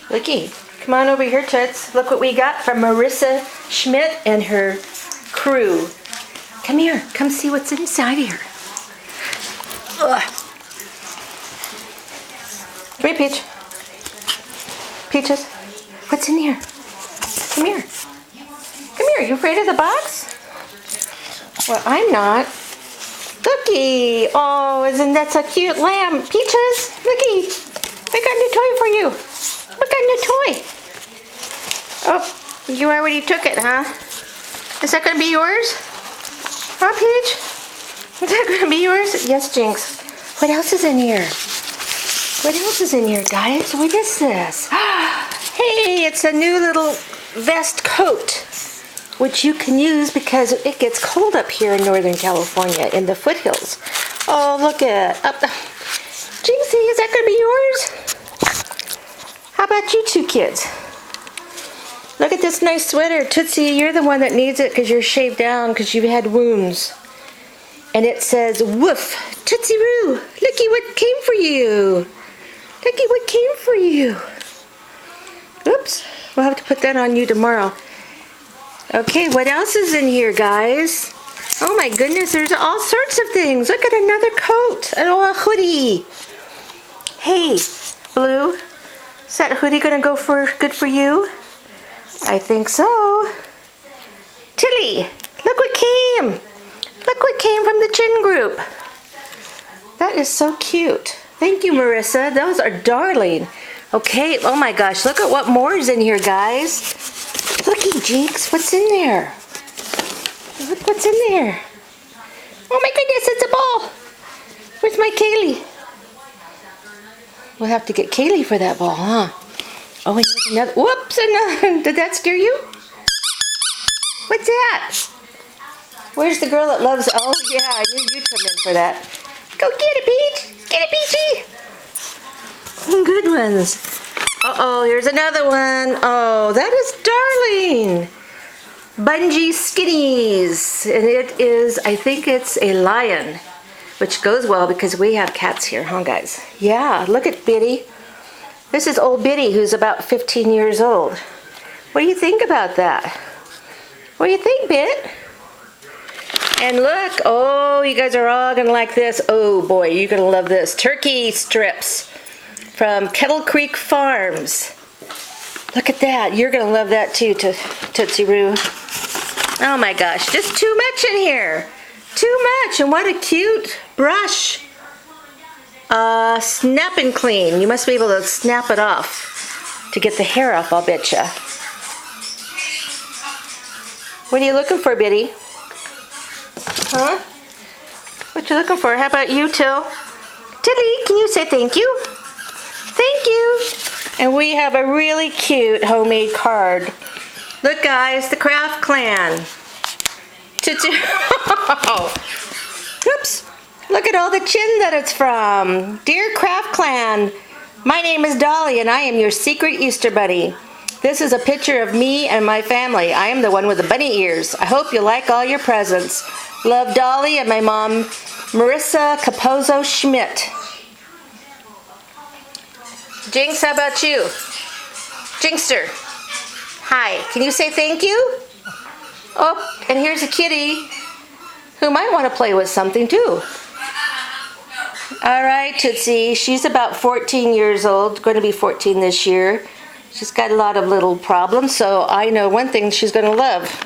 Looky. Come on over here, Toots. Look what we got from Marissa Schmidt and her crew. Come here. Come see what's inside here. Ugh. Come here, Peach. Peaches, what's in here? Come here. Come here. You afraid of the box? Well, I'm not. Looky. Oh, isn't that a cute lamb? Peaches, looky. I got a new toy for you. Look, a new toy. Oh, you already took it, huh? Is that going to be yours? Huh, Peach? Is that going to be yours? Yes, Jinx. What else is in here? What else is in here, guys? What is this? Hey, it's a new little vest coat, which you can use because it gets cold up here in Northern California in the foothills. Oh, look at up the... Jinxie, is that going to be yours? How about you two kids? Look at this nice sweater. Tootsie, you're the one that needs it because you're shaved down because you've had wounds. And it says, woof, Tootsie Roo, looky what came for you. Looky what came for you. Oops, we'll have to put that on you tomorrow. Okay, what else is in here, guys? Oh my goodness, there's all sorts of things. Look at another coat. Oh, a hoodie. Hey, Blue, is that hoodie gonna go for good for you? I think so. Tilly, look what came. Look what came from the Chin group. That is so cute. Thank you, Marissa. Those are darling. Okay, oh my gosh, look at what more is in here, guys. Looky, Jinx, what's in there? Look what's in there. Oh my goodness, it's a ball. Where's my Kaylee? We'll have to get Kaylee for that ball, huh? Oh, and there's another. Whoops, another. Did that scare you? What's that? Where's the girl that loves... Oh, yeah, I knew you'd come in for that. Go get it, Peach. Get it, Peachy. Good ones. Uh-oh, here's another one. Oh, that is darling. Bungee Skinnies. And it is, I think it's a lion, which goes well because we have cats here, huh, guys? Yeah, look at Biddy. This is old Biddy, who's about 15 years old. What do you think about that? What do you think, Bit? And look, oh, you guys are all gonna like this. Oh boy, you're gonna love this. Turkey strips from Kettle Creek Farms. Look at that. You're gonna love that too, Tootsie Roo. Oh my gosh, just too much in here. Too much, and what a cute brush. Snap and clean. You must be able to snap it off to get the hair off, I'll bet ya. What are you looking for, Biddy? Huh? What you looking for? How about you, Till? Tilly, can you say thank you? Thank you. And we have a really cute homemade card. Look, guys, the Kraft Clan. Oops. Look at all the chin that it's from. Dear Kraft Clan, my name is Dolly and I am your secret Easter bunny. This is a picture of me and my family. I am the one with the bunny ears. I hope you like all your presents. Love, Dolly, and my mom, Marissa Capozzo Schmidt. Jinx, how about you? Jinxter. Hi, can you say thank you? Oh, and here's a kitty who might want to play with something too. All right, Tootsie, she's about 14 years old, going to be 14 this year. She's got a lot of little problems, so I know one thing she's going to love.